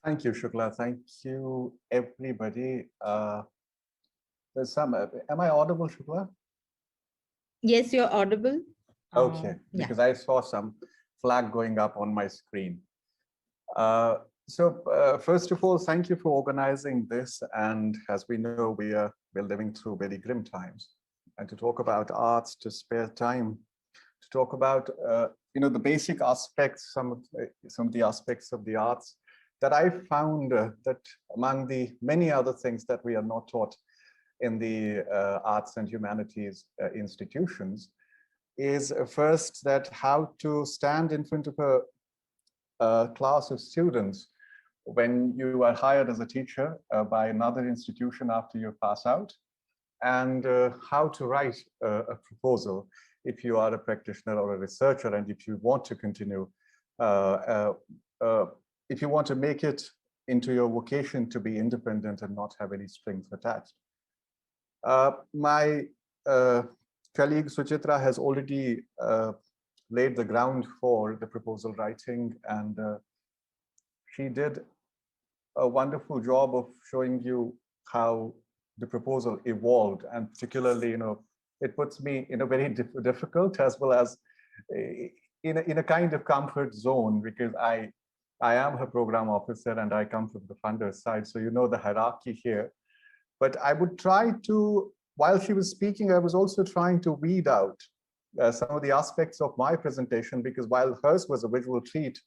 Thank you, Shukla. Thank you, everybody. There's some, am I audible, Shukla? Yes, you're audible. Okay, Yeah. because I saw some flag going up on my screen. First of all, thank you for organizing this. And as we know, we're living through very grim times. And to talk about arts, to spare time, to talk about the basic aspects, some of the aspects of the arts that I found that among the many other things that we are not taught in the arts and humanities institutions is first that how to stand in front of a class of students when you are hired as a teacher by another institution after you pass out, and how to write a proposal if you are a practitioner or a researcher, and if you want to continue, if you want to make it into your vocation to be independent and not have any strings attached. My colleague Suchitra has already laid the ground for the proposal writing, and she did a wonderful job of showing you how the proposal evolved, and particularly, it puts me in a very difficult as well as in a kind of comfort zone, because I am her program officer and I come from the funder's side, so the hierarchy here. But I would try to, while she was speaking, I was also trying to weed out some of the aspects of my presentation, because while hers was a visual treat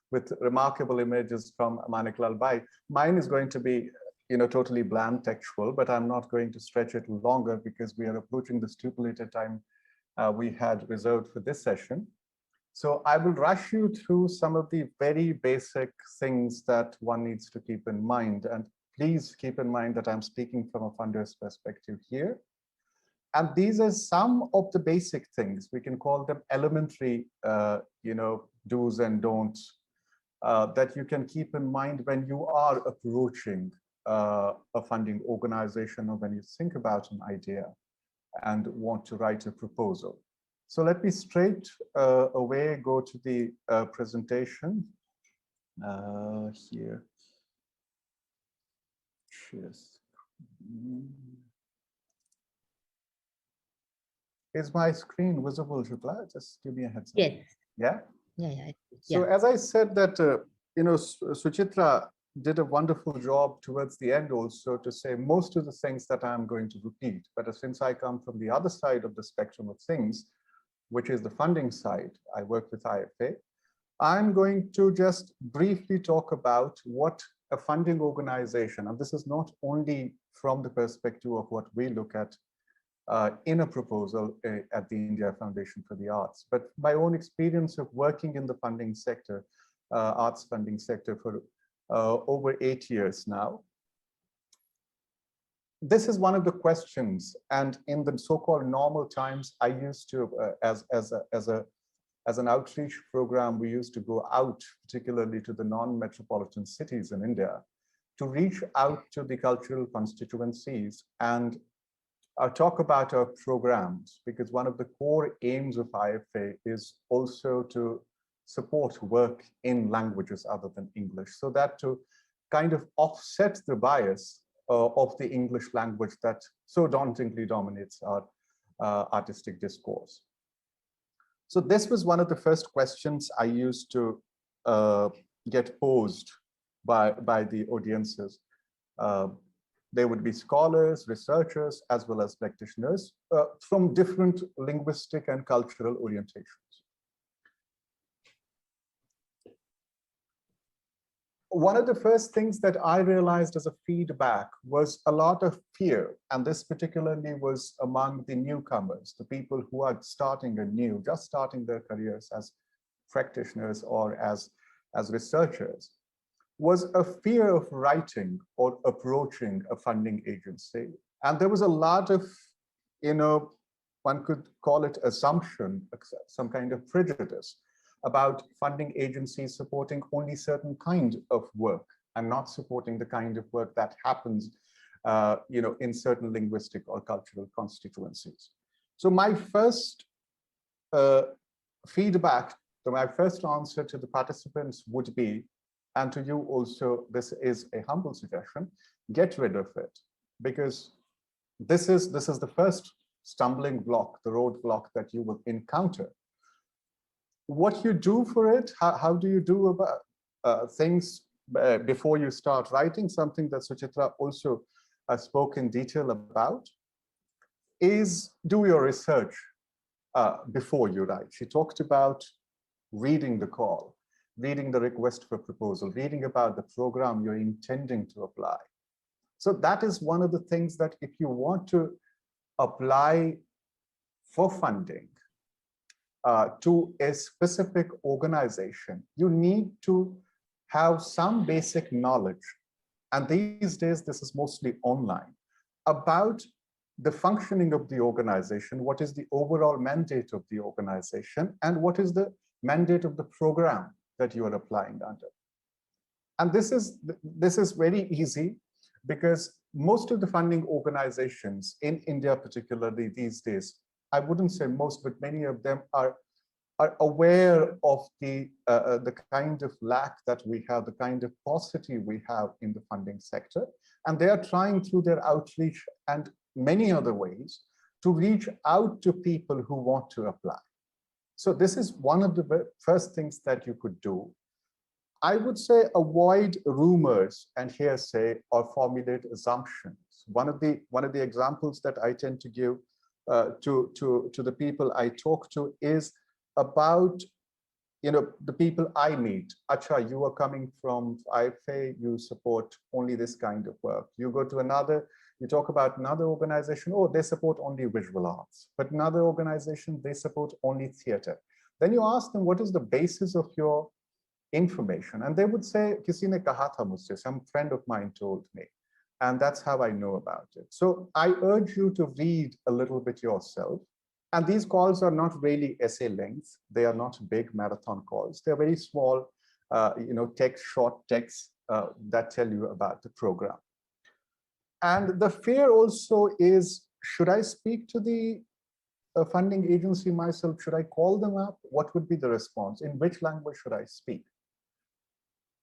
with remarkable images from Maneklal Bai, mine is going to be totally bland textual, but I'm not going to stretch it longer because we are approaching the stipulated time we had reserved for this session. So I will rush you through some of the very basic things that one needs to keep in mind. And please keep in mind that I'm speaking from a funder's perspective here. And these are some of the basic things. We can call them elementary, do's and don'ts that you can keep in mind when you are approaching a funding organization, or when you think about an idea and want to write a proposal. So let me straight away go to the presentation here. Cheers. Is my screen visible, Shukla? Just give me a heads up. Yes. Yeah? Yeah. So as I said that, Suchitra did a wonderful job towards the end also to say most of the things that I'm going to repeat. But since I come from the other side of the spectrum of things, which is the funding side, I work with IFA, I'm going to just briefly talk about what a funding organization, and this is not only from the perspective of what we look at in a proposal at the India Foundation for the Arts, but my own experience of working in the funding sector, arts funding sector for over 8 years now. This is one of the questions, and in the so-called normal times, I used to, as an outreach program, we used to go out, particularly to the non-metropolitan cities in India, to reach out to the cultural constituencies and talk about our programs, because one of the core aims of IFA is also to support work in languages other than English, so that to kind of offset the bias of the English language that so dauntingly dominates our artistic discourse. So this was one of the first questions I used to get posed by the audiences. They would be scholars, researchers, as well as practitioners from different linguistic and cultural orientations. One of the first things that I realized as a feedback was a lot of fear, and this particularly was among the newcomers, the people who are starting anew, just starting their careers as practitioners or as researchers, was a fear of writing or approaching a funding agency. And there was a lot of, one could call it assumption, some kind of prejudice about funding agencies supporting only certain kind of work and not supporting the kind of work that happens in certain linguistic or cultural constituencies. So my first feedback, my first answer to the participants would be, And to you also, this is a humble suggestion, get rid of it, because this is the first stumbling block, the roadblock that you will encounter. What you do for it, how do you do about things before you start writing, something that Suchitra also spoke in detail about, is do your research before you write. She talked about reading the call, reading the request for proposal, reading about the program you're intending to apply. So that is one of the things that if you want to apply for funding to a specific organization, you need to have some basic knowledge. And these days, this is mostly online, about the functioning of the organization, what is the overall mandate of the organization, and what is the mandate of the program that you are applying under. And this is very easy, because most of the funding organizations in India, particularly these days, I wouldn't say most, but many of them are aware of the kind of lack that we have, the kind of paucity we have in the funding sector. And they are trying through their outreach and many other ways to reach out to people who want to apply. So this is one of the first things that you could do. I would say avoid rumors and hearsay or formulate assumptions. One of the examples that I tend to give to the people I talk to is about, the people I meet. Acha, you are coming from IFA, you support only this kind of work. You go to another, you talk about another organization, oh, they support only visual arts. But another organization, they support only theater. Then you ask them, what is the basis of your information? And they would say, kisi ne kaha tha mujhse, some friend of mine told me. And that's how I know about it. So I urge you to read a little bit yourself. And these calls are not really essay length. They are not big marathon calls. They're very small, short texts that tell you about the program. And the fear also is, should I speak to the funding agency myself? Should I call them up? What would be the response? In which language should I speak?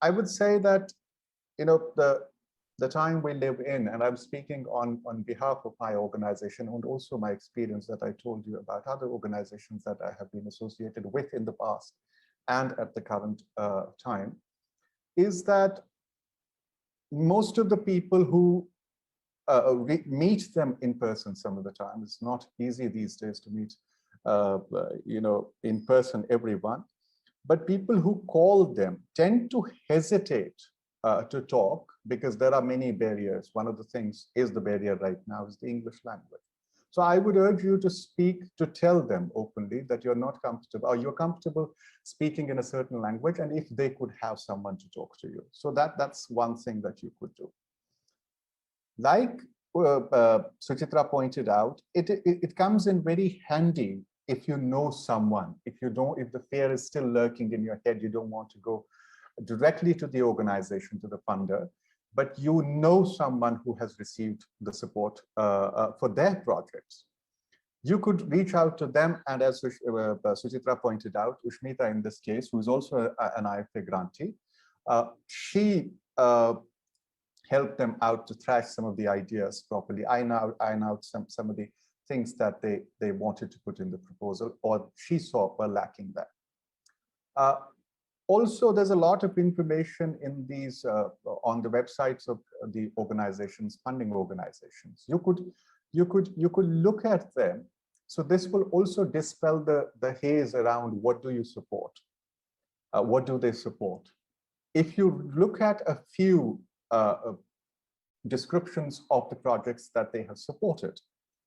I would say that, the time we live in, and I'm speaking on behalf of my organization and also my experience that I told you about other organizations that I have been associated with in the past and at the current time, is that most of the people who meet them in person some of the time, it's not easy these days to meet, in person everyone, but people who call them tend to hesitate to talk because there are many barriers. One of the things is the barrier right now is the English language. So I would urge you to speak, to tell them openly that you're not comfortable, or you're comfortable speaking in a certain language, and if they could have someone to talk to you. So that's one thing that you could do. Like Suchitra pointed out, it comes in very handy if you know someone. If the fear is still lurking in your head, you don't want to go directly to the organization, to the funder, but you know someone who has received the support for their projects. You could reach out to them, and as Suchitra pointed out, Ushmita in this case, who is also an IFA grantee, she helped them out to thrash some of the ideas properly, iron out some of the things that they wanted to put in the proposal, or she saw were lacking there. Also, there's a lot of information in these on the websites of the organizations, funding organizations. You could look at them. So this will also dispel the haze around what do you support, what do they support. If you look at a few descriptions of the projects that they have supported,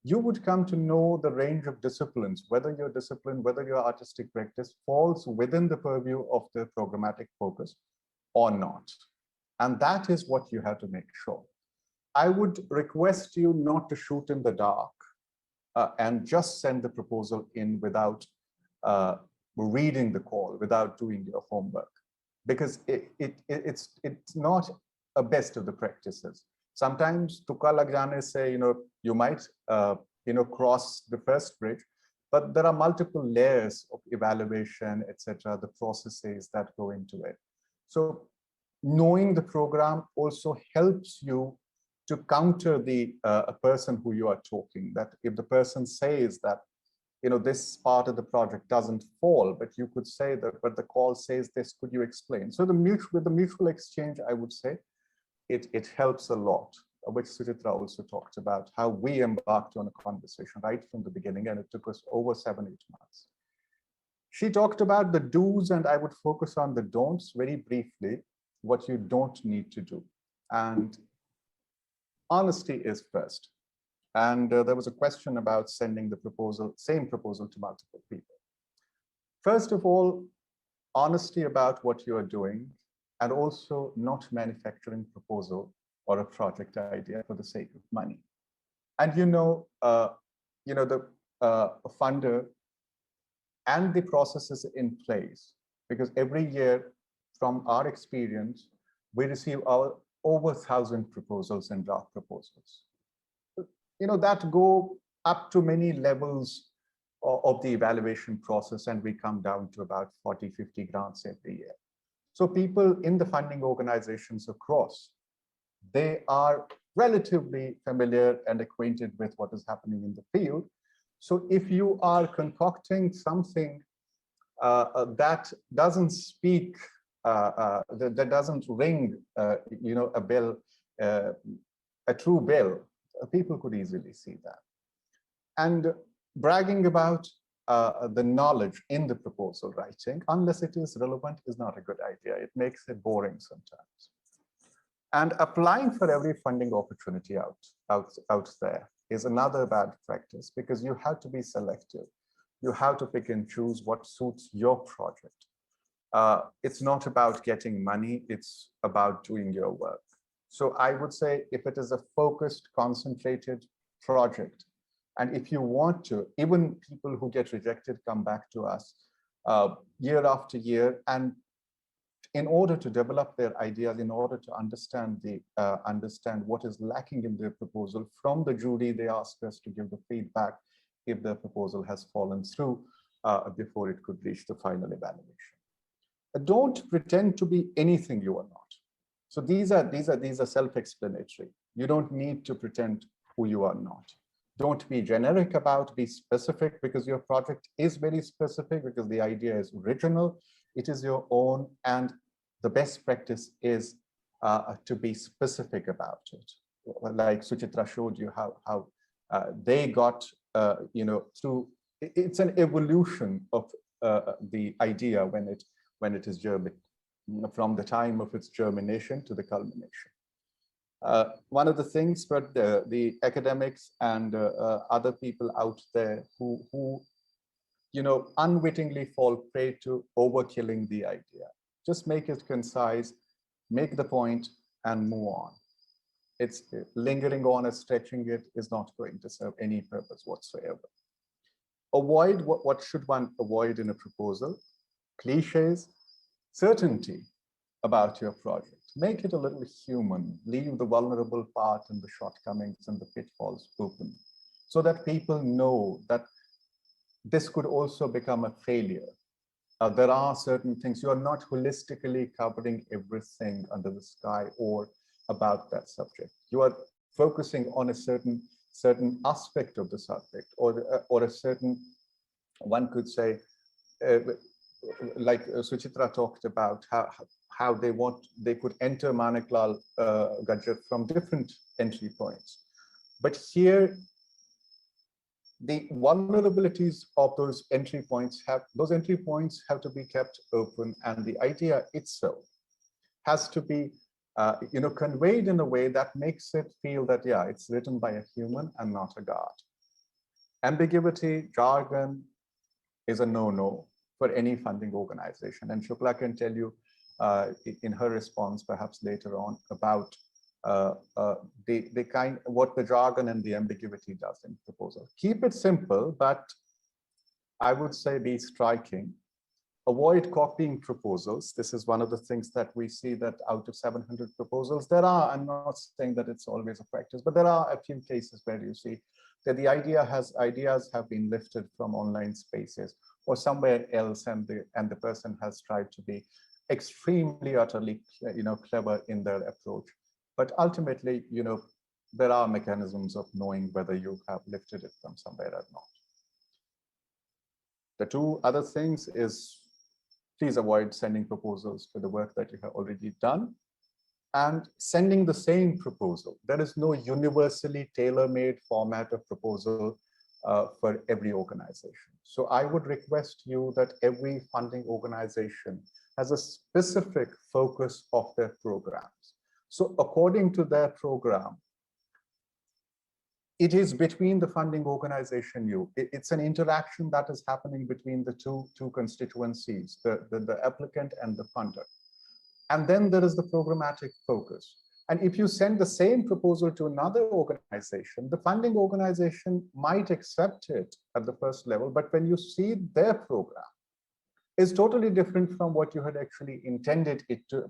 you would come to know the range of disciplines, whether your discipline, whether your artistic practice falls within the purview of the programmatic focus or not. And that is what you have to make sure. I would request you not to shoot in the dark and just send the proposal in without reading the call, without doing your homework, because it's not a best of the practices. Sometimes tuka lag jane say, you might cross the first bridge, but there are multiple layers of evaluation, etc., the processes that go into it. So knowing the program also helps you to counter the a person who you are talking. That if the person says that, you know, this part of the project doesn't fall, but you could say that, but the call says this, could you explain? So with the mutual exchange, I would say it helps a lot, which Suchitra also talked about, how we embarked on a conversation right from the beginning, and it took us over 7-8 months. She talked about the do's, and I would focus on the don'ts very briefly, what you don't need to do. And honesty is first. And there was a question about sending the same proposal to multiple people. First of all, honesty about what you are doing, and also not manufacturing proposal or a project idea for the sake of money. And the funder and the processes in place, because every year, from our experience, we receive over 1,000 proposals and draft proposals. That go up to many levels of the evaluation process, and we come down to about 40, 50 grants every year. So people in the funding organizations across, they are relatively familiar and acquainted with what is happening in the field. So if you are concocting something that doesn't speak, that doesn't ring, a bell, a true bell, people could easily see that. And bragging about the knowledge in the proposal writing, unless it is relevant, is not a good idea. It makes it boring sometimes. And applying for every funding opportunity out there is another bad practice, because you have to be selective. You have to pick and choose what suits your project. It's not about getting money, it's about doing your work. So I would say, if it is a focused, concentrated project, and if you want to, even people who get rejected come back to us year after year, and in order to develop their ideas, in order to understand what is lacking in their proposal, from the jury, they ask us to give the feedback if the proposal has fallen through before it could reach the final evaluation. Don't pretend to be anything you are not. So these are self-explanatory. You don't need to pretend who you are not. Don't be generic about, be specific, because your project is very specific, because the idea is original, it is your own, and the best practice is to be specific about it. Like Suchitra showed you how they got, through, it's an evolution of the idea when it is from the time of its germination to the culmination. One of the things, but the academics and other people out there who unwittingly fall prey to overkilling the idea. Just make it concise, make the point, and move on. It's lingering on and stretching it is not going to serve any purpose whatsoever. Avoid what should one avoid in a proposal? Cliches, certainty about your project. Make it a little human. Leave the vulnerable part and the shortcomings and the pitfalls open, so that people know that this could also become a failure. There are certain things, you are not holistically covering everything under the sky or about that subject. You are focusing on a certain aspect of the subject, or a certain, one could say, like Suchitra talked about, how they could enter Maneklal Gajjar from different entry points. But here, the vulnerabilities of those entry points have to be kept open, and the idea itself has to be conveyed in a way that makes it feel that, yeah, it's written by a human and not a god. Ambiguity, jargon is a no-no for any funding organization, and Shukla can tell you in her response perhaps later on about what the jargon and the ambiguity does in proposal. Keep it simple, but I would say be striking. Avoid copying proposals. This is one of the things that we see, that out of 700 proposals, I'm not saying that it's always a practice, but there are a few cases where you see that the ideas have been lifted from online spaces or somewhere else, and the person has tried to be extremely, utterly, clever in their approach. But ultimately, there are mechanisms of knowing whether you have lifted it from somewhere or not. The two other things is, please avoid sending proposals for the work that you have already done, and sending the same proposal. There is no universally tailor-made format of proposal for every organization. So I would request you that every funding organization has a specific focus of their programs. So according to their program, it is between the funding organization, it's an interaction that is happening between the two constituencies, the applicant and the funder. And then there is the programmatic focus. And if you send the same proposal to another organization, the funding organization might accept it at the first level, but when you see their program is totally different from what you had actually intended it to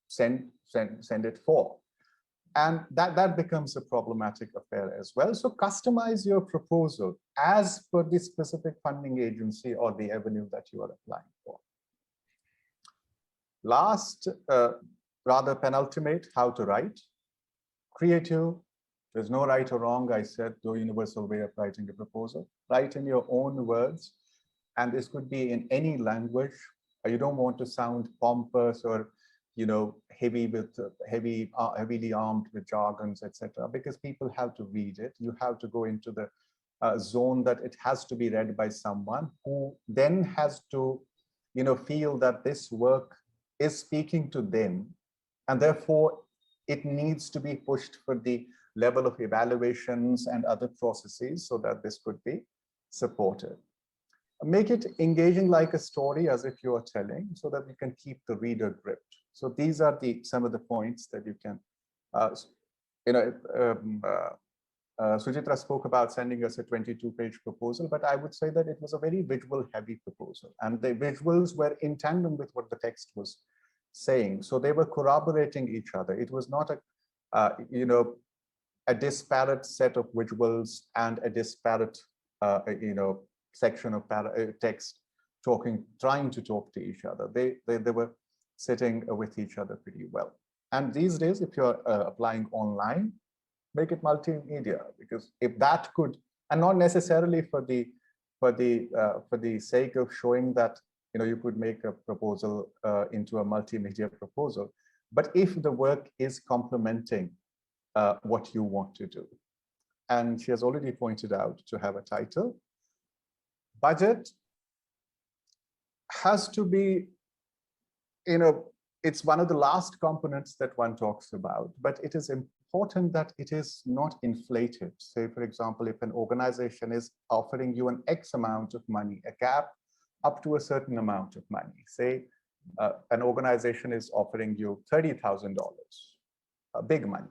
send it for. And that becomes a problematic affair as well. So customize your proposal as per the specific funding agency or the avenue that you are applying for. Last, rather penultimate, how to write. Creative, there's no right or wrong, I said, no universal way of writing a proposal. Write in your own words, and this could be in any language. You don't want to sound pompous or heavily armed with jargons, etc., because people have to read it. You have to go into the zone that it has to be read by someone who then has to feel that this work is speaking to them, and therefore it needs to be pushed for the level of evaluations and other processes so that this could be supported. Make it engaging like a story, as if you are telling, so that you can keep the reader gripped. So these are some of the points that you can, Suchitra spoke about sending us a 22-page proposal, but I would say that it was a very visual-heavy proposal, and the visuals were in tandem with what the text was saying. So they were corroborating each other. It was not a disparate set of visuals and a disparate, section of text trying to talk to each other. They were sitting with each other pretty well. And these days, if you're applying online, make it multimedia, because if that could, and not necessarily for the sake of showing that you could make a proposal into a multimedia proposal, but if the work is complementing what you want to do. And she has already pointed out to have a title. Budget has to be, it's one of the last components that one talks about, but it is important that it is not inflated. Say, for example, if an organization is offering you an X amount of money, a cap up to a certain amount of money. Say an organization is offering you $30,000, big money.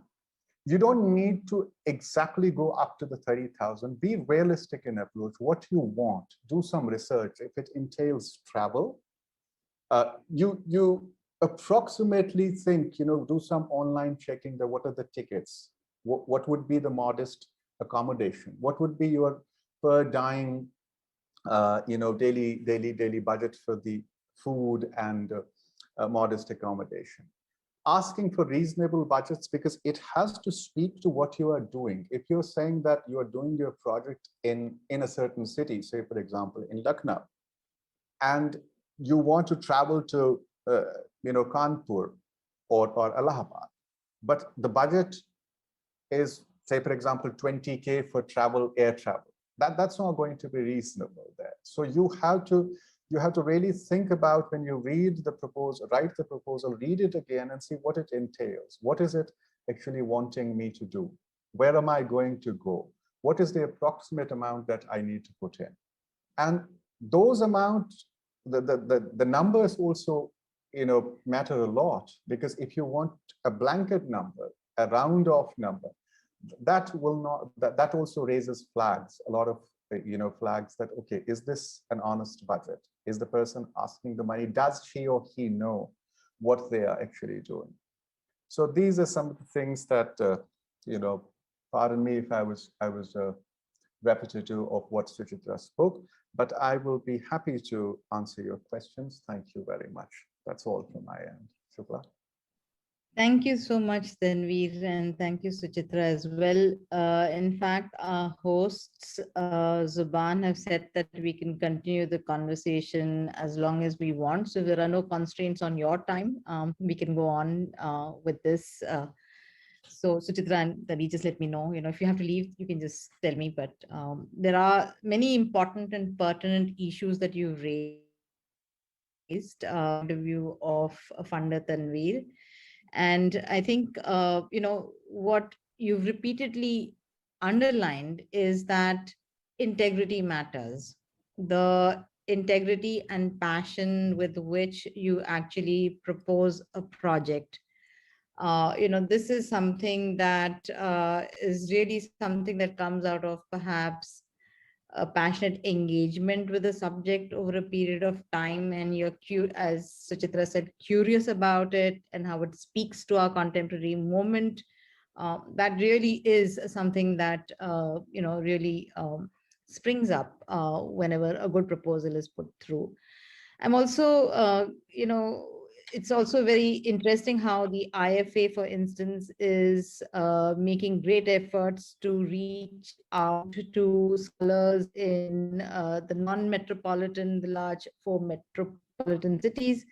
You don't need to exactly go up to the 30,000. Be realistic in approach. What you want, do some research. If it entails travel, you approximately think, do some online checking that what are the tickets? What would be the modest accommodation? What would be your per dime, daily budget for the food and modest accommodation? Asking for reasonable budgets, because it has to speak to what you are doing. If you're saying that you are doing your project in a certain city, say, for example, in Lucknow, and you want to travel to, Kanpur or Allahabad, but the budget is, say, for example, 20K for air travel. That's not going to be reasonable there. So you have to really think about, when you read the proposal, write the proposal, read it again and see what it entails. What is it actually wanting me to do? Where am I going to go? What is the approximate amount that I need to put in? And those amounts, the numbers also, matter a lot, because if you want a blanket number, a round off number, that will not, that also raises flags, a lot of flags that, okay, is this an honest budget? Is the person asking the money, does she or he know what they are actually doing? So these are some of the things that, pardon me if I was repetitive of what Suchitra spoke, but I will be happy to answer your questions. Thank you very much. That's all from my end. Shukla? Thank you so much, Tanveer, and thank you, Suchitra, as well. In fact, our hosts, Zuban, have said that we can continue the conversation as long as we want. So there are no constraints on your time. We can go on with this. So Suchitra and Tanveer, just let me know. If you have to leave, you can just tell me. But there are many important and pertinent issues that you've raised point of view of funder Tanveer. And I think, what you've repeatedly underlined is that integrity matters. The integrity and passion with which you actually propose a project. This is something that is really something that comes out of perhaps a passionate engagement with the subject over a period of time, and you're as Suchitra said, curious about it and how it speaks to our contemporary moment. That really is something that really springs up whenever a good proposal is put through. I'm also, it's also very interesting how the IFA, for instance, is making great efforts to reach out to scholars in the non-metropolitan, the large four metropolitan cities,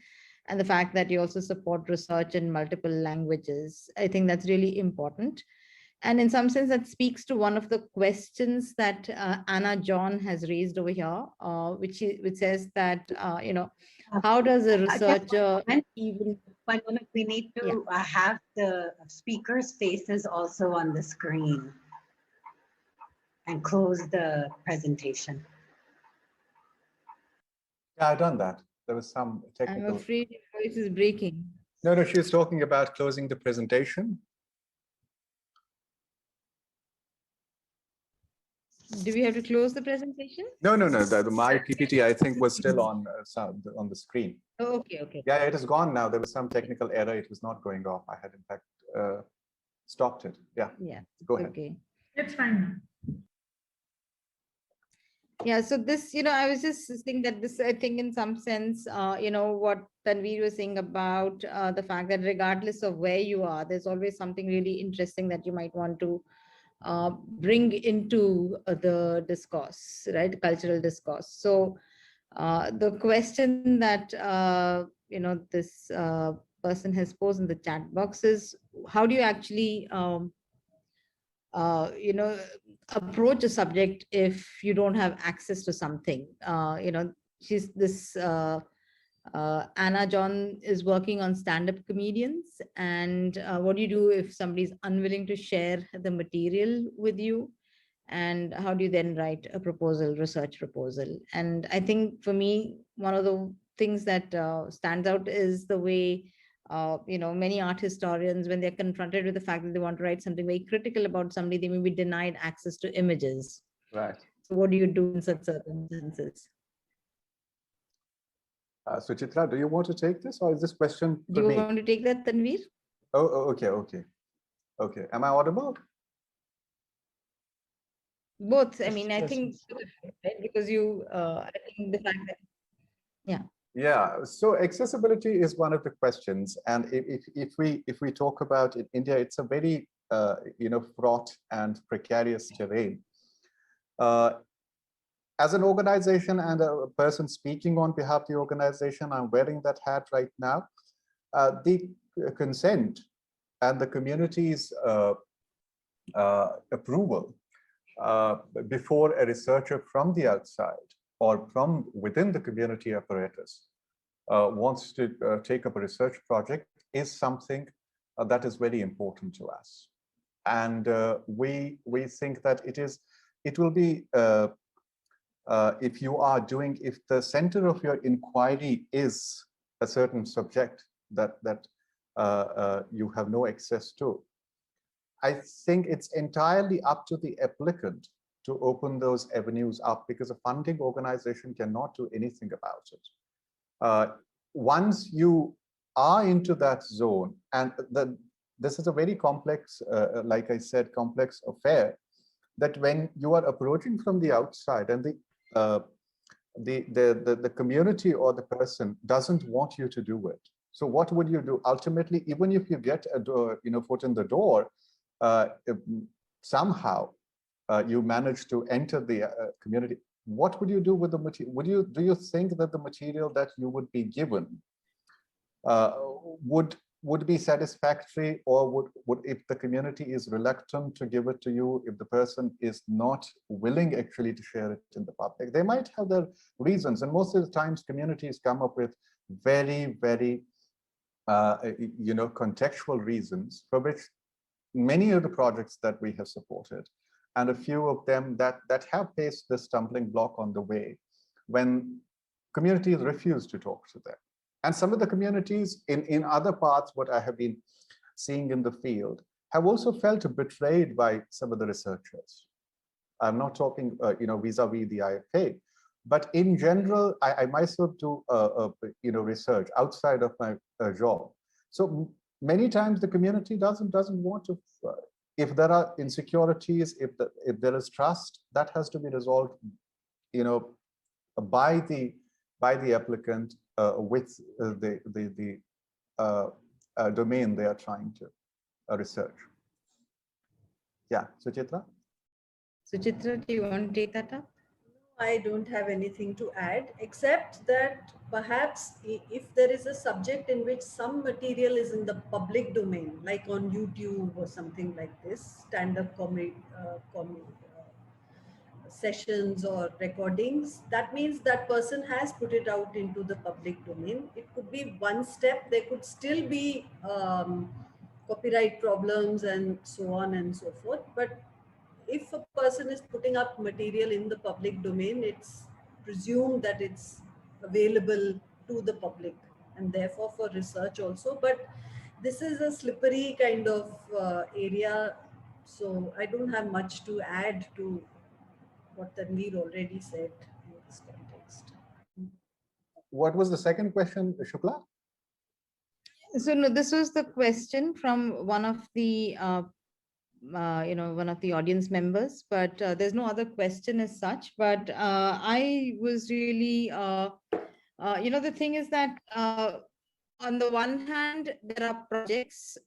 and the fact that you also support research in multiple languages. I think that's really important. And in some sense, that speaks to one of the questions that Anna John has raised over here, which says that, how does a Just researcher one even... moment, we need Yeah. to have the speakers' faces also on the screen and close the presentation. Yeah, I've done that. There was some I'm technical... afraid your voice is breaking. No, she's talking about closing the presentation. Do we have to close the presentation? No. My PPT, I think, was still on the screen. Oh, okay. Yeah, it is gone now. There was some technical error. It was not going off. I had, in fact, stopped it. Yeah. Yeah. Go ahead. Okay. It's fine. Yeah, so this, I was just saying that this, I think in some sense, what Tanveer was saying about the fact that regardless of where you are, there's always something really interesting that you might want to bring into the discourse, right? Cultural discourse. So the question that, this person has posed in the chat box is, how do you actually, approach a subject if you don't have access to something? She's this Anna John is working on stand-up comedians, and what do you do if somebody's unwilling to share the material with you, and how do you then write a proposal, research proposal? And I think for me, one of the things that stands out is the way many art historians, when they're confronted with the fact that they want to write something very critical about somebody, they may be denied access to images. Right. So what do you do in such circumstances? Suchitra, do you want to take this, or is this question for Do me? you want to take that, Tanveer? Oh, okay. Am I audible? Both. I mean, I Yes, think, right, because I think the fact that, yeah. Yeah, so accessibility is one of the questions, and if we talk about in India, it's a very fraught and precarious terrain. As an organization and a person speaking on behalf of the organization, I'm wearing that hat right now. The consent and the community's approval before a researcher from the outside or from within the community apparatus wants to take up a research project is something that is very important to us. And we think that it will be, if the center of your inquiry is a certain subject that you have no access to, I think it's entirely up to the applicant to open those avenues up, because a funding organization cannot do anything about it. Once you are into that zone, and this is a very complex, like I said, complex affair, that when you are approaching from the outside and the the community or the person doesn't want you to do it. So what would you do? Ultimately, even if you get a door, foot in the door, somehow you manage to enter the community. What would you do with the material? Do you think that the material that you would be given would be satisfactory, or would if the community is reluctant to give it to you, if the person is not willing actually to share it in the public, they might have their reasons, and most of the times communities come up with very, very contextual reasons for which many of the projects that we have supported, and a few of them that have faced this stumbling block on the way, when communities refuse to talk to them. And some of the communities in other parts, what I have been seeing in the field, have also felt betrayed by some of the researchers. I'm not talking, vis-a-vis the IFA, but in general, I myself do, research outside of my job. So many times the community doesn't want to. If there are insecurities, if there is trust, that has to be resolved, by the applicant with the domain they are trying to research. Yeah, Suchitra? Suchitra, do you want to take that up? I don't have anything to add, except that perhaps if there is a subject in which some material is in the public domain, like on YouTube or something like this, stand-up comedy sessions or recordings, that means that person has put it out into the public domain. It could be one step. There could still be copyright problems and so on and so forth. But if a person is putting up material in the public domain, it's presumed that it's available to the public and therefore for research also. But this is a slippery kind of area. So I don't have much to add to what Tanveer already said in this context. What was the second question, Shukla? So no, this was the question from one of the one of the audience members, but there's no other question as such. But I was really, the thing is that on the one hand, there are projects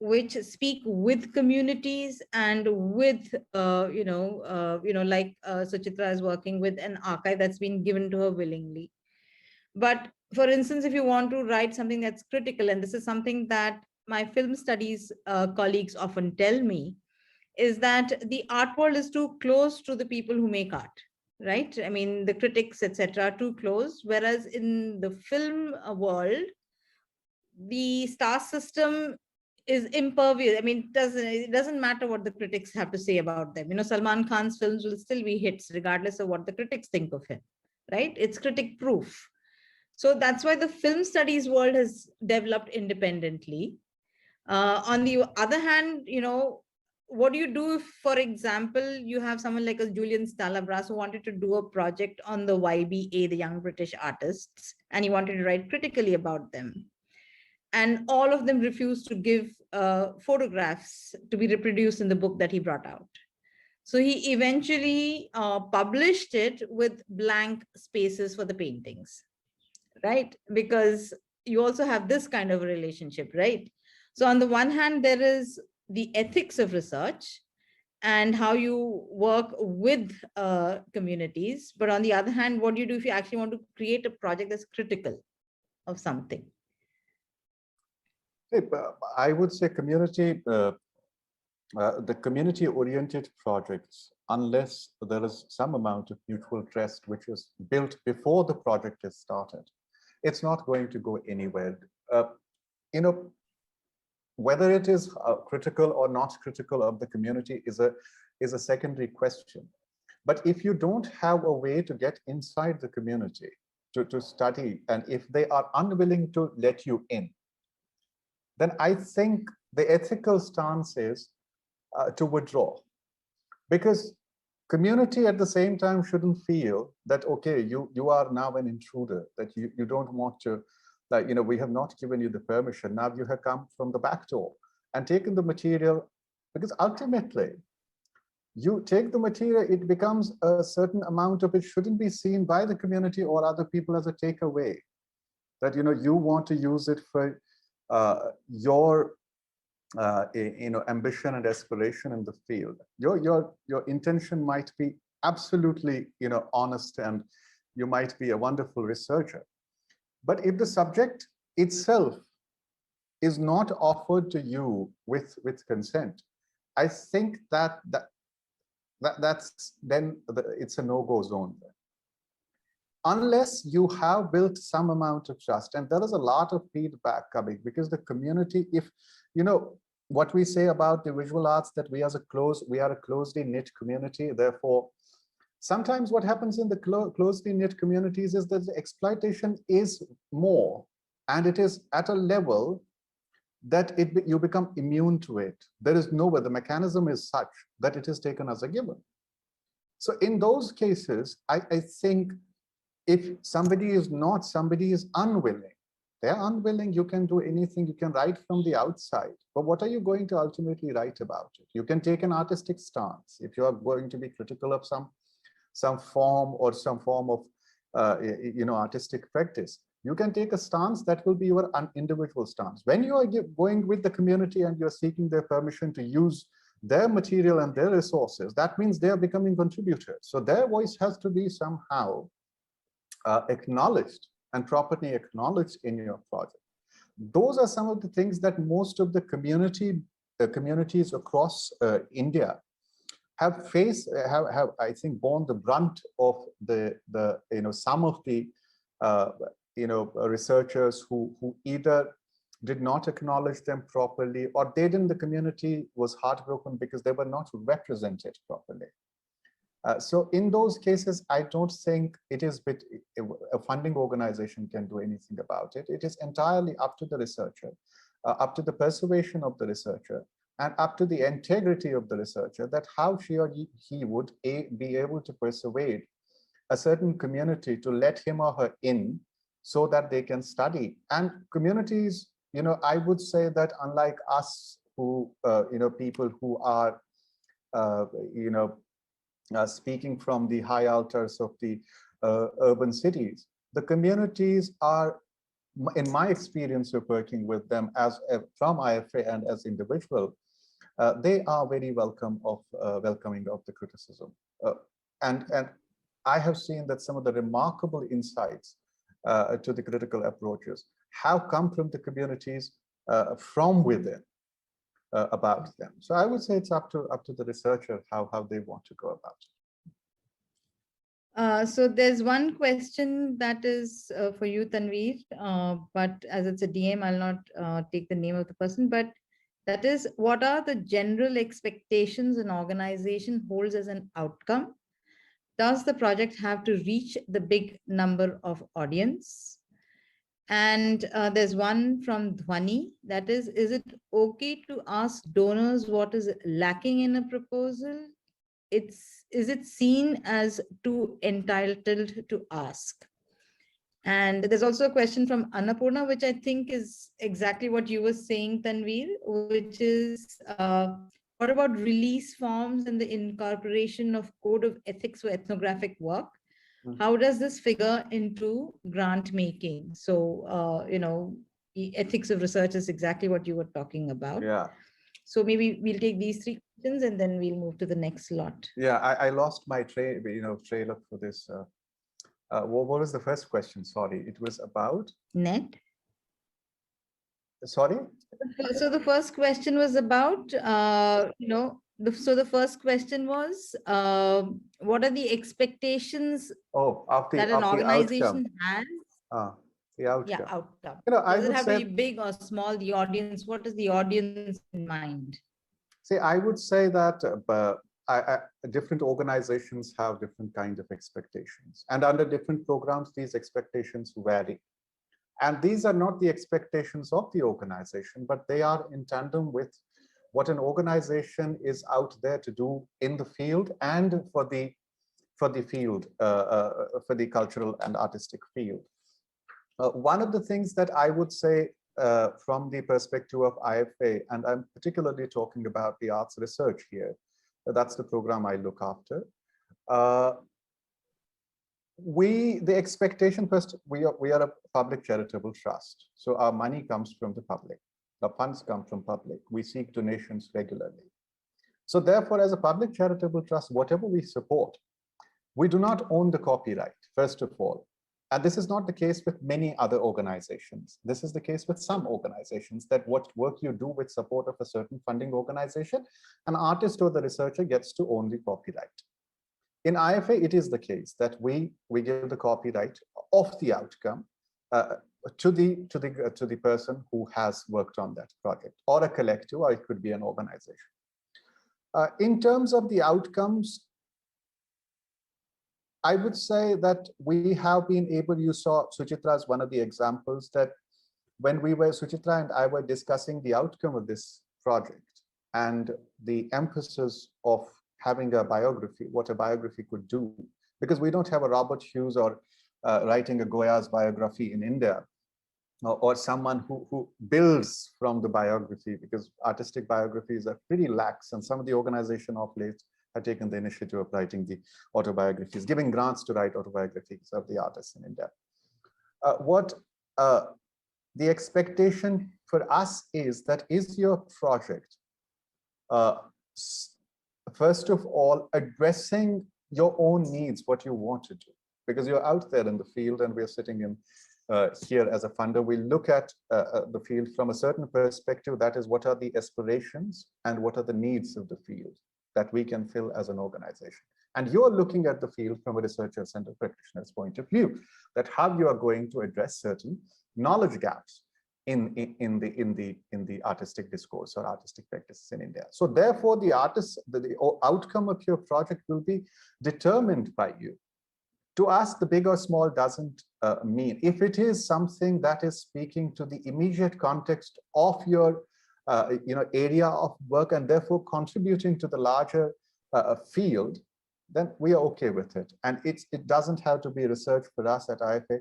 which speak with communities and with, like Suchitra is working with an archive that's been given to her willingly. But for instance, if you want to write something that's critical, and this is something that my film studies colleagues often tell me, is that the art world is too close to the people who make art, right? I mean, the critics, etc., are too close. Whereas in the film world, the star system is impervious. I mean, it doesn't matter what the critics have to say about them. Salman Khan's films will still be hits regardless of what the critics think of him, right? It's critic proof. So that's why the film studies world has developed independently. On the other hand, what do you do if, for example, you have someone like a Julian Stalabras who wanted to do a project on the YBA, the Young British Artists, and he wanted to write critically about them. And all of them refused to give photographs to be reproduced in the book that he brought out. So he eventually published it with blank spaces for the paintings, right? Because you also have this kind of a relationship, right? So on the one hand, there is the ethics of research and how you work with communities. But on the other hand, what do you do if you actually want to create a project that's critical of something? I would say the community-oriented projects, unless there is some amount of mutual trust which is built before the project is started, it's not going to go anywhere. Whether it is critical or not critical of the community is a secondary question. But if you don't have a way to get inside the community to study, and if they are unwilling to let you in, then I think the ethical stance is to withdraw. Because community at the same time shouldn't feel that, okay, you are now an intruder, that you don't want to, like, we have not given you the permission. Now you have come from the back door and taken the material, because ultimately you take the material, it becomes a certain amount of it shouldn't be seen by the community or other people as a takeaway. That, you want to use it for your ambition and aspiration in the field. Your intention might be absolutely honest, and you might be a wonderful researcher. But if the subject itself is not offered to you with consent, I think that's then it's a no-go zone there. Unless you have built some amount of trust, and there is a lot of feedback coming, because the community, if what we say about the visual arts, that we are a closely knit community, therefore sometimes what happens in the closely knit communities is that the exploitation is more, and it is at a level that you become immune to it. There is nowhere, the mechanism is such that it is taken as a given. So in those cases, I think if somebody is unwilling, they're unwilling, you can do anything, you can write from the outside, but what are you going to ultimately write about it? You can take an artistic stance. If you are going to be critical of some form or some form of artistic practice, you can take a stance that will be your individual stance. When you are going with the community and you're seeking their permission to use their material and their resources, that means they are becoming contributors. So their voice has to be somehow acknowledged and properly acknowledged in your project. Those are some of the things that most of the communities across India have faced, have I think borne the brunt of the some of the researchers who either did not acknowledge them properly, or the community was heartbroken because they were not represented properly. So in those cases, I don't think it is a funding organization can do anything about it. It is entirely up to the researcher, up to the persuasion of the researcher, and up to the integrity of the researcher, that how she or he would be able to persuade a certain community to let him or her in so that they can study. And communities, I would say that unlike us who, people who are, speaking from the high altars of the urban cities, the communities are, in my experience of working with them as from IFA and as individual, they are very welcoming of the criticism. And I have seen that some of the remarkable insights to the critical approaches have come from the communities from within about them. So I would say it's up to the researcher how they want to go about it. So there's one question that is for you, Tanveer, but as it's a DM, I'll not take the name of the person, but that is, what are the general expectations an organization holds as an outcome? Does the project have to reach the big number of audience? And there's one from Dhwani, that is it okay to ask donors what is lacking in a proposal? Is it seen as too entitled to ask? And there's also a question from Annapurna, which I think is exactly what you were saying, Tanveer, which is, what about release forms and the incorporation of code of ethics for ethnographic work? How does this figure into grant making? So, ethics of research is exactly what you were talking about. Yeah. So maybe we'll take these three questions and then we'll move to the next lot. Yeah, I lost my trailer for this. What was the first question? Sorry, it was about net. Sorry. So the first question was about, so the first question was, what are the expectations that an organization has? The outcome. Yeah, outcome. I Does it would have say, to be big or small? The audience, what is the audience in mind? See, I would say that different organizations have different kind of expectations, and under different programs, these expectations vary. And these are not the expectations of the organization, but they are in tandem with what an organization is out there to do in the field and for the field, for the cultural and artistic field. One of the things that I would say from the perspective of IFA, and I'm particularly talking about the arts research here, That's the program I look after. The expectation first, we are a public charitable trust. So our money comes from the public. The funds come from public. We seek donations regularly. So therefore, as a public charitable trust, whatever we support, we do not own the copyright, first of all. And this is not the case with many other organizations. This is the case with some organizations, that what work you do with support of a certain funding organization, an artist or the researcher gets to own the copyright. In IFA, it is the case that we give the copyright of the outcome to the person who has worked on that project, or a collective, or it could be an organization. In terms of the outcomes, I would say that we have been able, you saw Suchitra as one of the examples, that when Suchitra and I were discussing the outcome of this project and the emphasis of having a biography, what a biography could do, because we don't have a Robert Hughes or writing a Goya's biography in India, or someone who builds from the biography, because artistic biographies are pretty lax, and some of the organization of late have taken the initiative of writing the autobiographies, giving grants to write autobiographies of the artists in India. The expectation for us is that is your project, first of all, addressing your own needs, what you want to do, because you're out there in the field and we're sitting in here as a funder. We look at the field from a certain perspective, that is, what are the aspirations and what are the needs of the field that we can fill as an organization. And you're looking at the field from a researcher's and a practitioner's point of view, that how you are going to address certain knowledge gaps in the artistic discourse or artistic practices in India. So therefore, the outcome of your project will be determined by you. To us, the big or small doesn't mean. If it is something that is speaking to the immediate context of your area of work and therefore contributing to the larger field, then we are okay with it. And it doesn't have to be research for us at IFA.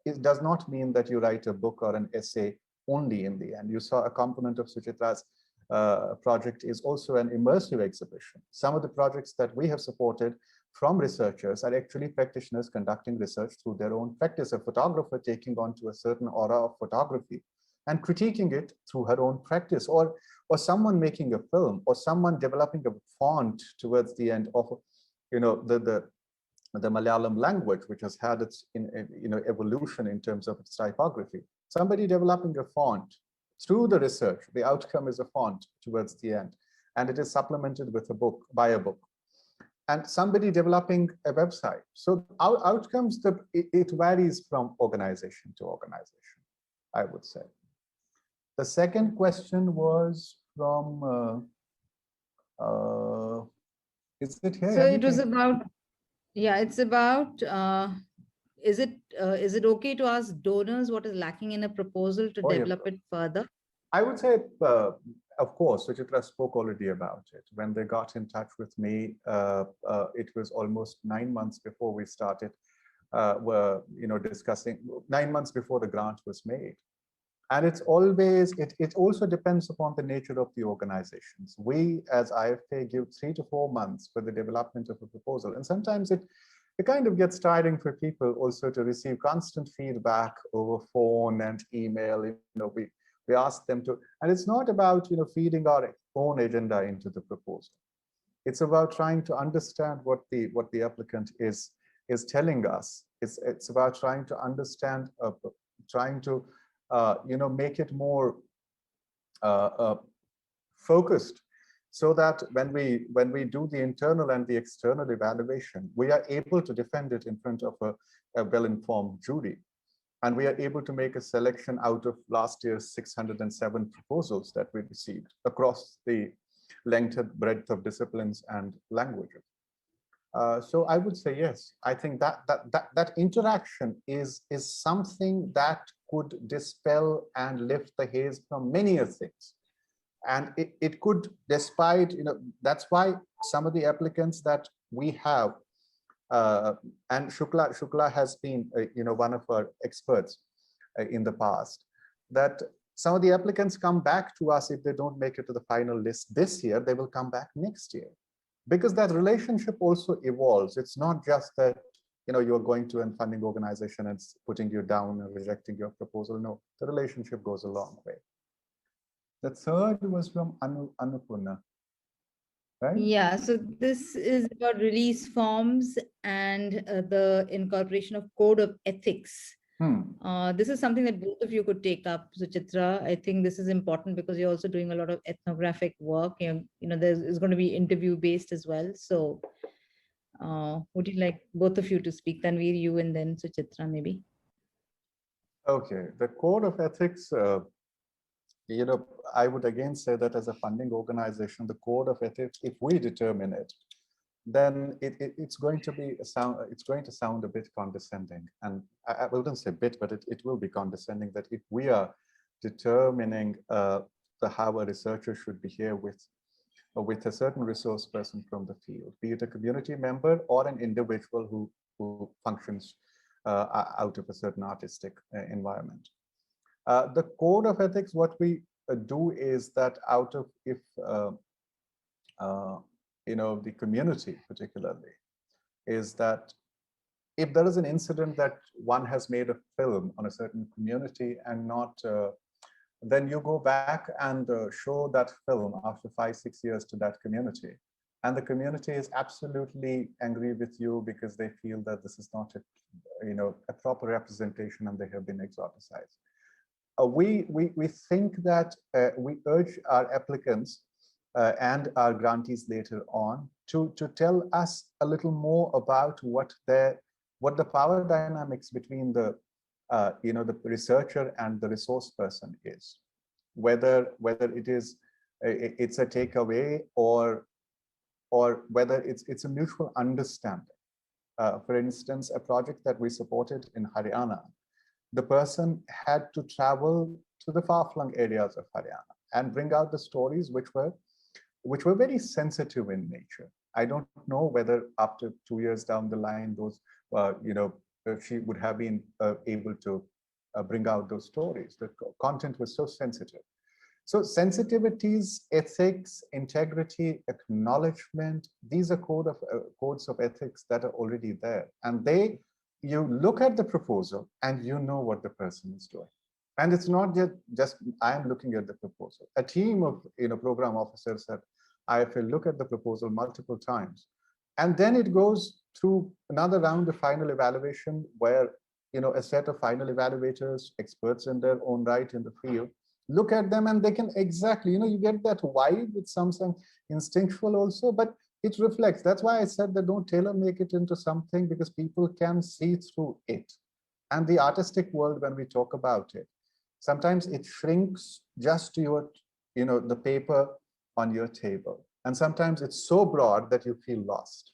It does not mean that you write a book or an essay only in the end. You saw a component of Suchitra's project is also an immersive exhibition. Some of the projects that we have supported from researchers are actually practitioners conducting research through their own practice, a photographer taking on to a certain aura of photography and critiquing it through her own practice, or someone making a film, or someone developing a font towards the end of the Malayalam language, which has had its evolution in terms of its typography. Somebody developing a font through the research, the outcome is a font towards the end, and it is supplemented with a book, by a book. And somebody developing a website. So our outcomes, it varies from organization to organization, I would say. The second question was from, is it here? So it was about, yeah, it's about, is it okay to ask donors what is lacking in a proposal to develop it further? I would say, of course, Suchitra spoke already about it. When they got in touch with me, it was almost 9 months before we started, discussing, 9 months before the grant was made. And it's always, it also depends upon the nature of the organizations. We, as IFA, give 3 to 4 months for the development of a proposal. And sometimes it kind of gets tiring for people also to receive constant feedback over phone and email. We ask them to, and it's not about feeding our own agenda into the proposal. It's about trying to understand what the applicant is telling us. It's about trying to understand, trying to make it more focused, so that when we do the internal and the external evaluation, we are able to defend it in front of a well-informed jury. And we are able to make a selection out of last year's 607 proposals that we received across the length and breadth of disciplines and languages. So I would say yes. I think that interaction is something that could dispel and lift the haze from many things. And it could, despite, that's why some of the applicants that we have, and Shukla has been, one of our experts in the past, that some of the applicants come back to us if they don't make it to the final list this year, they will come back next year. because that relationship also evolves. It's not just that, you're going to a funding organization and it's putting you down and rejecting your proposal. No, the relationship goes a long way. The third was from Annapurna, right? Yeah, so this is about release forms and the incorporation of code of ethics. This is something that both of you could take up, Suchitra. I think this is important because you're also doing a lot of ethnographic work. There's going to be interview based as well. So would you like both of you to speak? Tanveer, you, and then Suchitra, maybe. Okay, the code of ethics, I would again say that as a funding organization, the code of ethics, if we determine it, then it's going to sound a bit condescending. And I wouldn't say bit, but it will be condescending that if we are determining how a researcher should behave with a certain resource person from the field, be it a community member or an individual who functions out of a certain artistic environment. The code of ethics, what we do is that out of, if the community particularly, is that if there is an incident that one has made a film on a certain community and not, then you go back and show that film after 5-6 years to that community. And the community is absolutely angry with you because they feel that this is not a proper representation and they have been exoticized. We think that we urge our applicants and our grantees later on to tell us a little more about what the power dynamics between the researcher and the resource person is, whether it's a takeaway or whether it's a mutual understanding. For instance, a project that we supported in Haryana, the person had to travel to the far-flung areas of Haryana and bring out the stories which were very sensitive in nature. I don't know whether after 2 years down the line, those she would have been able to bring out those stories. The content was so sensitive. So sensitivities, ethics, integrity, acknowledgement, these are codes of ethics that are already there. And you look at the proposal and you know what the person is doing. And it's not just I'm looking at the proposal. A team of program officers at IFL look at the proposal multiple times. And then it goes through another round of final evaluation where a set of final evaluators, experts in their own right in the field, look at them and they can exactly, you get that vibe with some instinctual also, but it reflects. That's why I said that don't tailor make it into something, because people can see through it. And the artistic world, when we talk about it, sometimes it shrinks just to your, the paper on your table. And sometimes it's so broad that you feel lost.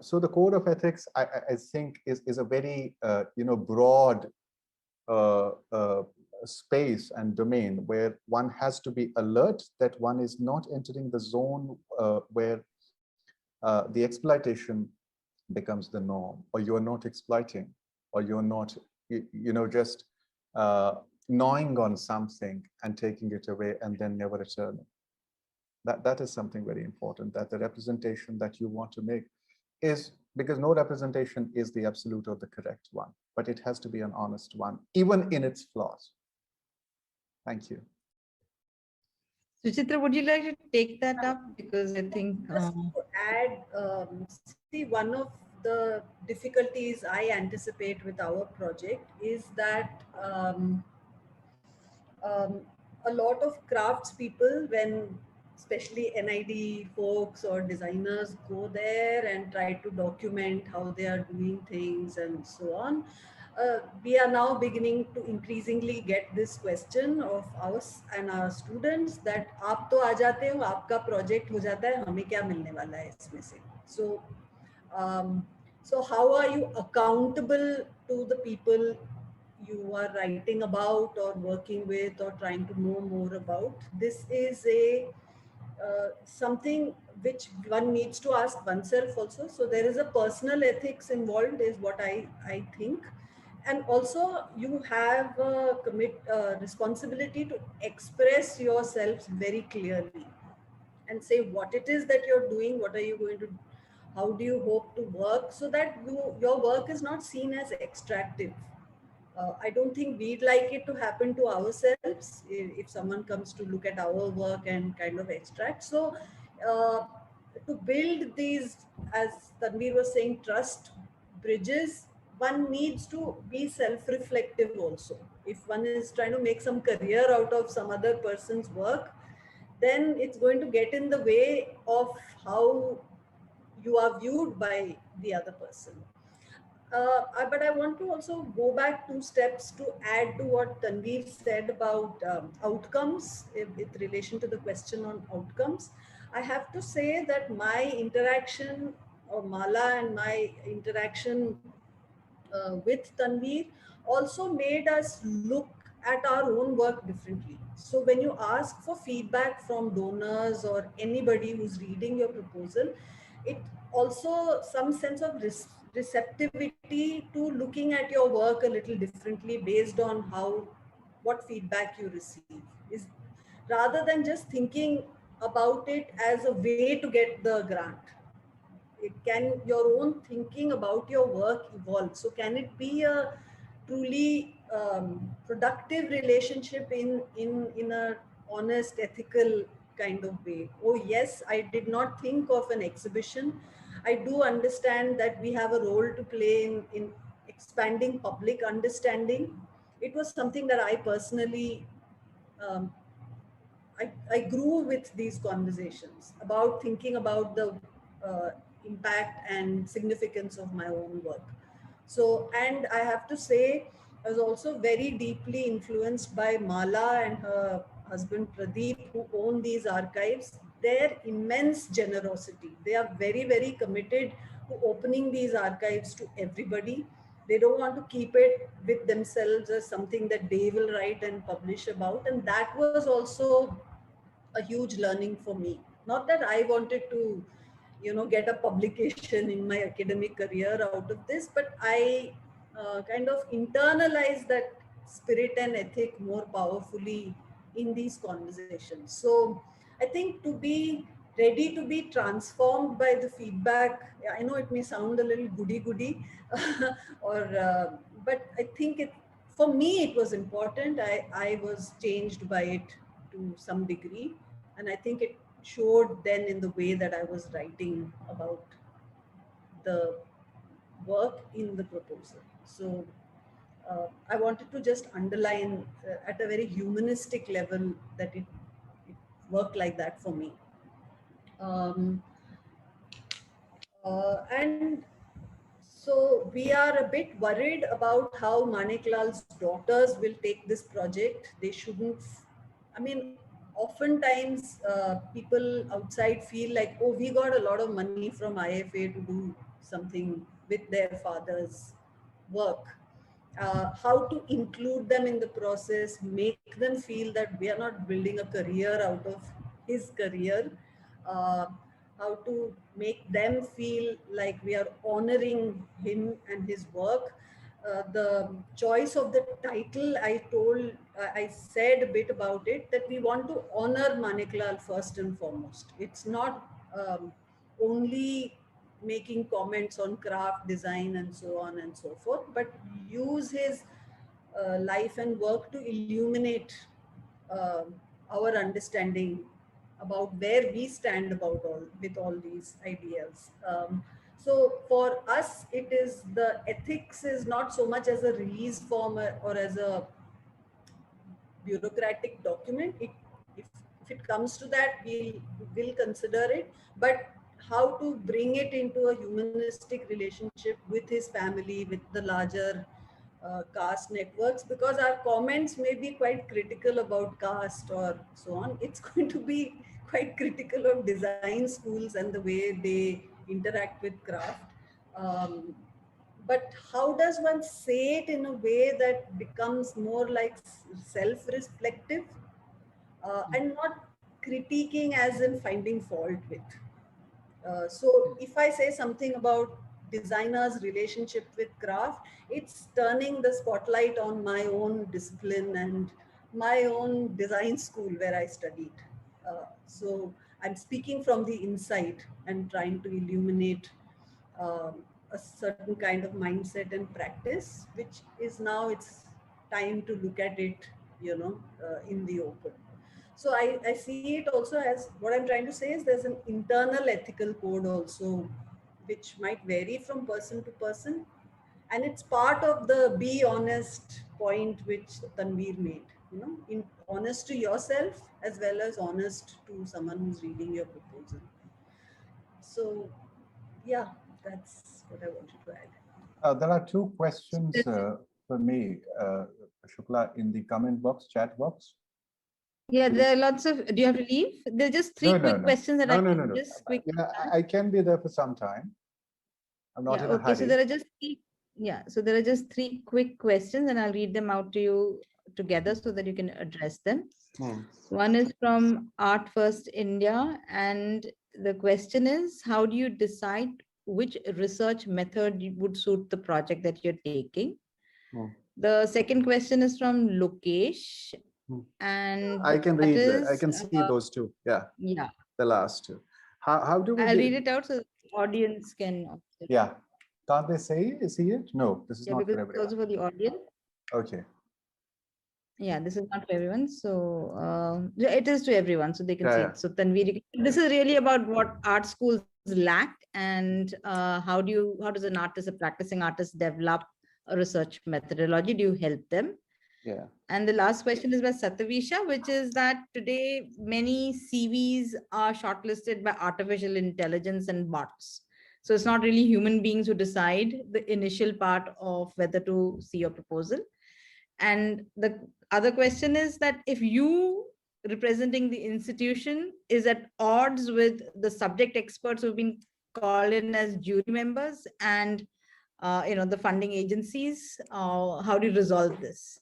So the code of ethics, I think, is a very, broad space and domain where one has to be alert that one is not entering the zone where the exploitation becomes the norm, or you're not exploiting, or you're not, just gnawing on something and taking it away and then never returning. That is something very important, that the representation that you want to make is, because no representation is the absolute or the correct one, but it has to be an honest one, even in its flaws. Thank you. Suchitra, would you like to take that up? Because I think... Just to add, see, one of the difficulties I anticipate with our project is that a lot of crafts people, when especially NID folks or designers go there and try to document how they are doing things and so on, we are now beginning to increasingly get this question of us and our students that आप तो आ जाते हो, आपका project हो जाता है, हमें क्या मिलने वाला है इसमें से? So how are you accountable to the people you are writing about or working with or trying to know more about? This is something which one needs to ask oneself also. So there is a personal ethics involved, is what I think. And also you have a responsibility to express yourselves very clearly. and say what it is that you're doing, what are you going to, how do you hope to work, so that your work is not seen as extractive. I don't think we'd like it to happen to ourselves if someone comes to look at our work and kind of extract. So to build these, as Tanveer was saying, trust bridges, one needs to be self-reflective also. If one is trying to make some career out of some other person's work, then it's going to get in the way of how you are viewed by the other person. But I want to also go back 2 steps to add to what Tanveer said about outcomes with relation to the question on outcomes. I have to say that my interaction, or Mala and my interaction with Tanveer, also made us look at our own work differently. So when you ask for feedback from donors or anybody who's reading your proposal, it also some sense of receptivity to looking at your work a little differently based on how, what feedback you receive, is rather than just thinking about it as a way to get the grant. It can, your own thinking about your work evolve. So can it be a truly productive relationship in a honest, ethical kind of way? Oh yes, I did not think of an exhibition. I do understand that we have a role to play in expanding public understanding. It was something that I personally um, I grew with these conversations about thinking about the uh, impact and significance of my own work. So, and I have to say, I was also very deeply influenced by Mala and her husband Pradeep, who own these archives. Their immense generosity. They are very, very committed to opening these archives to everybody. They don't want to keep it with themselves as something that they will write and publish about. And that was also a huge learning for me. Not that I wanted to, get a publication in my academic career out of this, but I kind of internalized that spirit and ethic more powerfully in these conversations. So I think to be ready to be transformed by the feedback, I know it may sound a little goody or but I think it, for me it was important. I was changed by it to some degree, and I think it showed then in the way that I was writing about the work in the proposal. So I wanted to just underline at a very humanistic level that it worked like that for me. Um, and so we are a bit worried about how Maneklal's daughters will take this project. They shouldn't, I mean, oftentimes people outside feel like, oh, we got a lot of money from IFA to do something with their father's work. How to include them in the process, make them feel that we are not building a career out of his career. Uh, how to make them feel like we are honoring him and his work. The choice of the title, I said a bit about it, that we want to honor Maneklal first and foremost. It's not only making comments on craft, design, and so on and so forth, but use his life and work to illuminate uh, our understanding about where we stand about all with all these ideas. So for us, it is the ethics is not so much as a release form or as a bureaucratic document. If it comes to that, will consider it, but how to bring it into a humanistic relationship with his family, with the larger caste networks, because our comments may be quite critical about caste or so on. It's going to be quite critical of design schools and the way they interact with craft. Um, but how does one say it in a way that becomes more like self-reflective and not critiquing as in finding fault with? So if I say something about designers' relationship with craft, it's turning the spotlight on my own discipline and my own design school where I studied. So I'm speaking from the inside and trying to illuminate a certain kind of mindset and practice, which is now it's time to look at it, in the open. So I see it also as, what I'm trying to say is there's an internal ethical code also, which might vary from person to person. And it's part of the be honest point which Tanveer made, honest to yourself as well as honest to someone who's reading your proposal. So yeah, that's what I wanted to add. There are two questions for me, Shukla, in the comment box, chat box. Yeah, there are lots of, do you have to leave? There are just three quick questions that I can just quickly ask. I can be there for some time. I'm not in a hurry. So there are just three, so there are just three quick questions and I'll read them out to you together so that you can address them. One is from Art First India, and the question is, how do you decide which research method would suit the project that you're taking? The second question is from Lokesh, and I can read that is, I can see those two. Yeah. The last two. How do we? I'll read it out so the audience can. Yeah. Can't they see it? No, this is not for everyone. It's also for the audience. Okay. Yeah, this is not for everyone. So it is to everyone, so they can see it. So Tanveer, this is really about what art schools lack, and how does an artist, a practicing artist, develop a research methodology? Do you help them? Yeah. And the last question is by Satavisha, which is that today many CVs are shortlisted by artificial intelligence and bots. So it's not really human beings who decide the initial part of whether to see your proposal. And the other question is that if you representing the institution is at odds with the subject experts who've been called in as jury members and the funding agencies, how do you resolve this?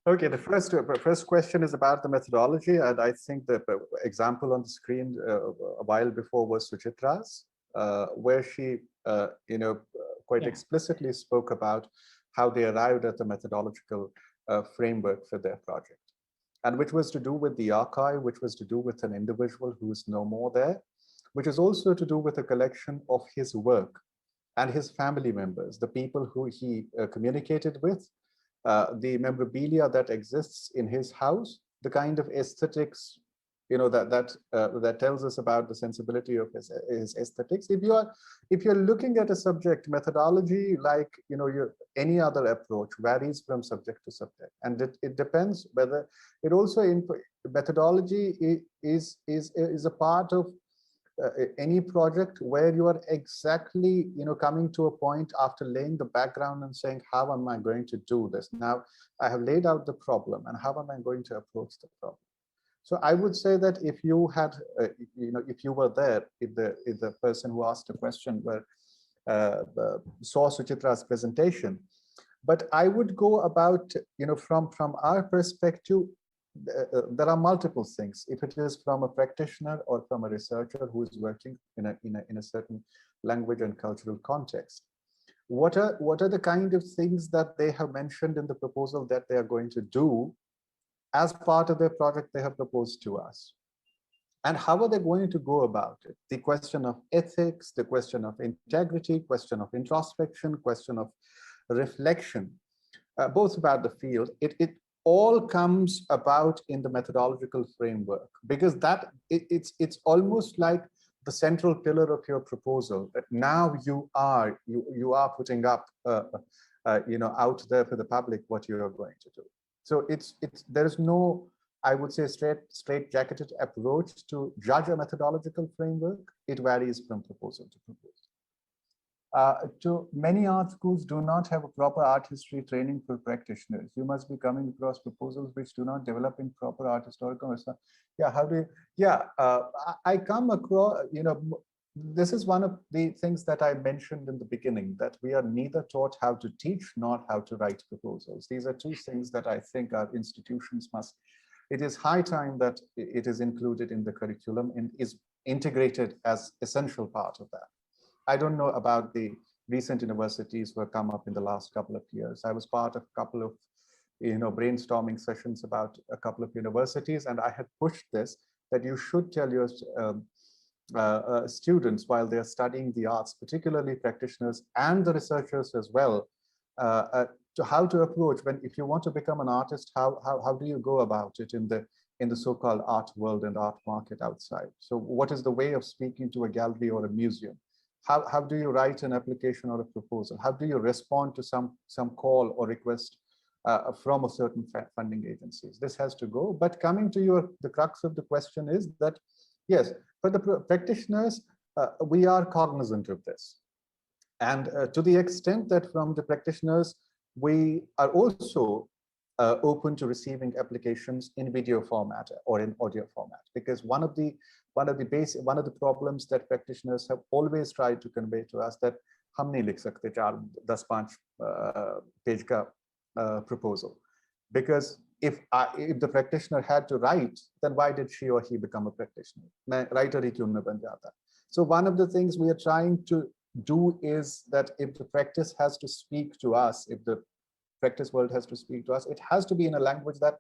Okay, the first question is about the methodology, and I think the example on the screen a while before was Suchitra's, where she quite explicitly spoke about how they arrived at the methodological framework for their project, and which was to do with the archive, which was to do with an individual who is no more there, which is also to do with a collection of his work and his family members, the people who he communicated with, the memorabilia that exists in his house, the kind of aesthetics, that tells us about the sensibility of his aesthetics. If you're looking at a subject, methodology, like any other approach, varies from subject to subject, and it depends whether it also methodology is a part of any project where you are exactly coming to a point after laying the background and saying, how am I going to do this? Now I have laid out the problem, and how am I going to approach the problem? So I would say that if you had if you were there, if the person who asked the question saw Suchitra's presentation, but I would go about from our perspective, there are multiple things. If it is from a practitioner or from a researcher who is working in a certain language and cultural context, what are the kind of things that they have mentioned in the proposal that they are going to do as part of their project they have proposed to us? And how are they going to go about it? The question of ethics, the question of integrity, question of introspection, question of reflection, both about the field, it all comes about in the methodological framework, because it's almost like the central pillar of your proposal, that now you are putting up out there for the public what you are going to do. So there's no, I would say, straight-jacketed approach to judge a methodological framework. It varies from proposal to proposal. Many art schools do not have a proper art history training for practitioners. You must be coming across proposals which do not develop in proper art historical. Yeah, how do you? Yeah, I come across. This is one of the things that I mentioned in the beginning, that we are neither taught how to teach nor how to write proposals. These are two things that I think our institutions must. It is high time that it is included in the curriculum and is integrated as essential part of that. I don't know about the recent universities who have come up in the last couple of years. I was part of a couple of brainstorming sessions about a couple of universities, and I had pushed this that you should tell your students while they're studying the arts, particularly practitioners and the researchers as well, to how to approach when, if you want to become an artist, how do you go about it in the so-called art world and art market outside? So what is the way of speaking to a gallery or a museum? How do you write an application or a proposal? How do you respond to some call or request from a certain funding agencies? This has to go. But coming to the crux of the question is that, yes, for the practitioners, we are cognizant of this. And to the extent that from the practitioners, we are also open to receiving applications in video format or in audio format, because one of the problems that practitioners have always tried to convey to us that hum nahi likh sakte 4-10-5 page ka proposal, because if the practitioner had to write, then why did she or he become a practitioner? Writer hi kyun na ban jata? So one of the things we are trying to do is that if the practice has to speak to us, if the practice world has to speak to us, it has to be in a language that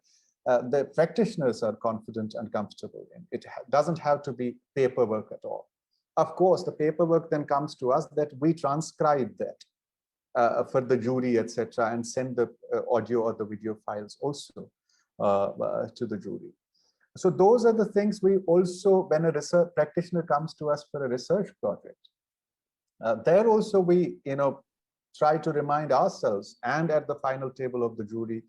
the practitioners are confident and comfortable in. It doesn't have to be paperwork at all. Of course, the paperwork then comes to us that we transcribe that for the jury, etc., and send the audio or the video files also to the jury. So those are the things we also, when a research practitioner comes to us for a research project, there also we, try to remind ourselves and at the final table of the jury,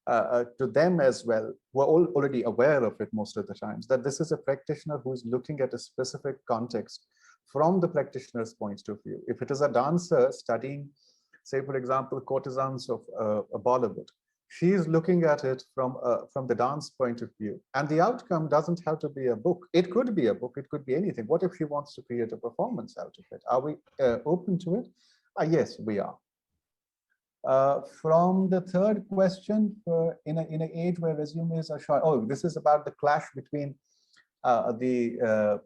to them as well, we're already aware of it most of the times, that this is a practitioner who is looking at a specific context from the practitioner's point of view. If it is a dancer studying, say, for example, courtesans of Bollywood, she is looking at it from the dance point of view. And the outcome doesn't have to be a book. It could be a book. It could be anything. What if she wants to create a performance out of it? Are we open to it? Yes, we are. From the third question, in an age where resumes are short, oh, this is about the clash between the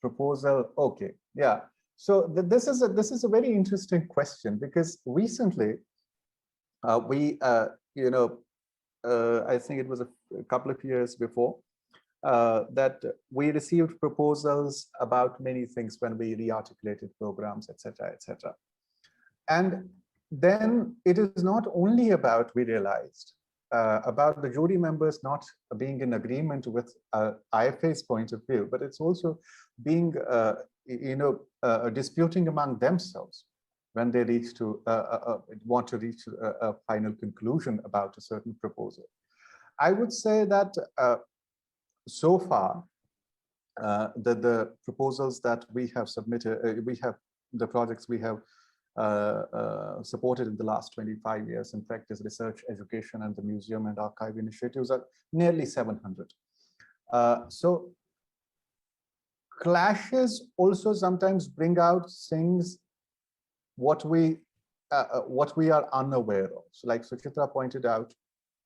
proposal. Okay, yeah. So this is a very interesting question, because recently I think it was a couple of years before that we received proposals about many things when we re-articulated programs, etc., etc. And then it is not only about, we realized, about the jury members not being in agreement with IFA's point of view, but it's also being, disputing among themselves when they want to reach a final conclusion about a certain proposal. I would say that so far, the proposals that we have submitted, the projects we have supported in the last 25 years in practice, research, education, and the museum and archive initiatives are nearly 700. So clashes also sometimes bring out things what we are unaware of. So like Suchitra pointed out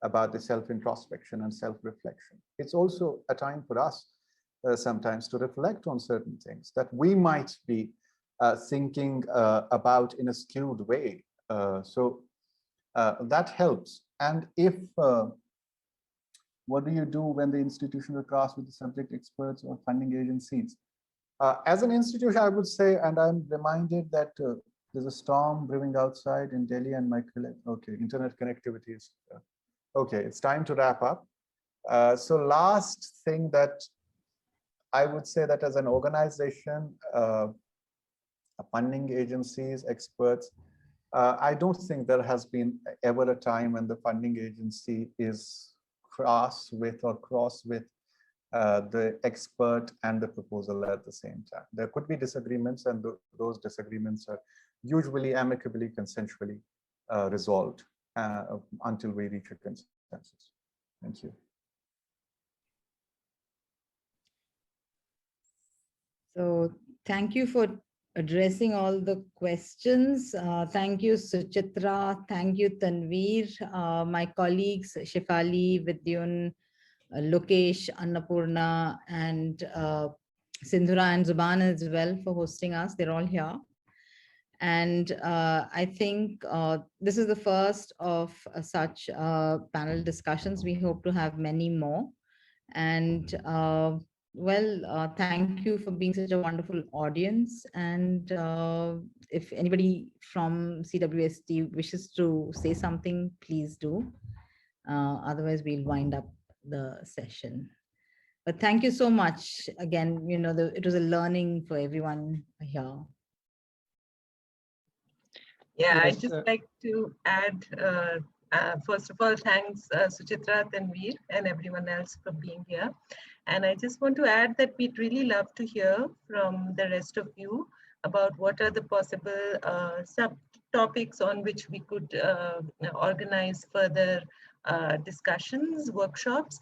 about the self-introspection and self-reflection. It's also a time for us sometimes to reflect on certain things that we might be thinking about in a skewed way. So that helps. And if, what do you do when the institutional class with the subject experts or funding agencies? As an institution, I would say, and I'm reminded that there's a storm brewing outside in Delhi, and internet connectivity is, okay, it's time to wrap up. So last thing that I would say, that as an organization, funding agencies, experts, I don't think there has been ever a time when the funding agency is cross with the expert and the proposal at the same time. There could be disagreements, and those disagreements are usually amicably, consensually resolved until we reach a consensus. Thank you. So thank you for addressing all the questions. Thank you, Suchitra. Thank you, Tanveer. My colleagues, Shefali, Vidyun, Lokesh, Annapurna, and Sindhura and Zuban as well for hosting us. They're all here. And I think this is the first of such panel discussions. We hope to have many more. And Thank you for being such a wonderful audience. And if anybody from CWST wishes to say something, please do. Otherwise, we'll wind up the session. But thank you so much. Again, it was a learning for everyone here. Yeah, Yes, I'd just like to add, first of all, thanks Suchitra, Tanveer, and everyone else for being here. And I just want to add that we'd really love to hear from the rest of you about what are the possible subtopics on which we could organize further discussions, workshops.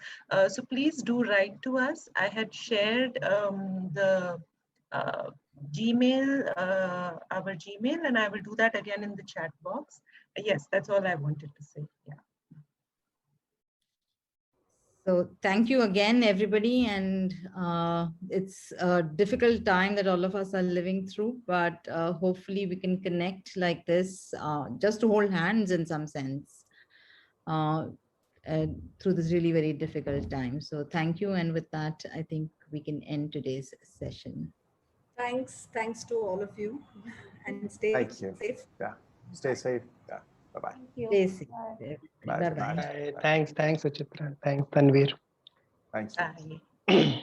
So please do write to us. I had shared the Gmail, our Gmail, and I will do that again in the chat box. Yes, that's all I wanted to say. Yeah. So thank you again, everybody. And it's a difficult time that all of us are living through, but hopefully we can connect like this, just to hold hands in some sense, through this really very difficult time. So thank you. And with that, I think we can end today's session. Thanks to all of you, and stay Thank you. safe. Yeah. Stay safe. Yeah. Bye-bye. Thank you. Stay safe. Bye. Bye. Bye-bye. thanks, Suchitra. Thanks, Tanveer. Thanks. Bye.